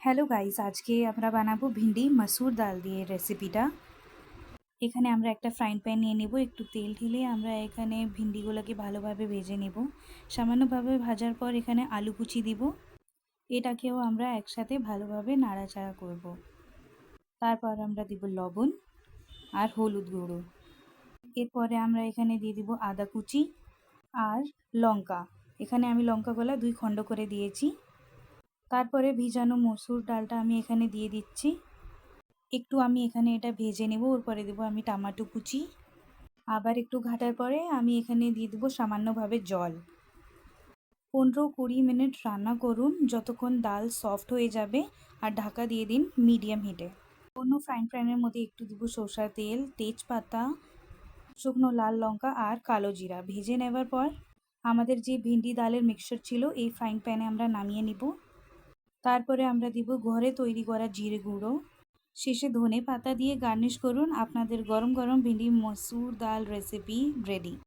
Hello guys, আজকে আমরা বানাবো ভিন্ডি মসুর ডাল দিয়ে রেসিপিটা। এখানে আমরা একটা ফ্রাইং প্যান নিয়ে নেব। একটু তেল ঢেলে আমরা এখানে ভিন্ডিগুলোকে ভালোভাবে ভেজে নেব। সামান্যভাবে ভাজার পর এখানে আলু কুচি দিব। এটাকেও আমরা একসাথে ভালোভাবে নাড়াচাড়া করব। তারপর আমরা দিব লবণ আর হলুদ গুঁড়ো। এরপরে আমরা এখানে দিয়ে দিব আদা কুচি আর লঙ্কা। এখানে আমি লঙ্কাগুলো 2 খণ্ড করে দিয়েছি। তারপরে ভিজানো মসুর ডালটা আমি এখানে দিয়ে দিচ্ছি। একটু আমি এখানে এটা ভেজে নেব। ওর পরে দেবো আমি টমেটো কুচি। আবার একটু ঘাটার পরে আমি এখানে দিয়ে দেবো সামান্যভাবে জল। 15-20 মিনিট রান্না করুন যতক্ষণ ডাল সফট হয়ে যাবে, আর ঢাকা দিয়ে দিন মিডিয়াম হিটে। অন্য ফ্রাইং প্যানের মধ্যে একটু দেবো সরষের তেল, তেজপাতা, শুকনো লাল লঙ্কা আর কালো জিরা। ভেজে নেবার পর আমাদের যে ভিন্ডি ডালের মিক্সচার ছিল এই ফ্রাইং প্যানে আমরা নামিয়ে নিব। তারপরে আমরা দিব ঘরে তৈরি করা জিরে গুঁড়ো। শেষে ধনে পাতা দিয়ে গার্নিশ করুন। আপনাদের গরম গরম ভিন্ডি মসুর ডাল রেসিপি রেডি।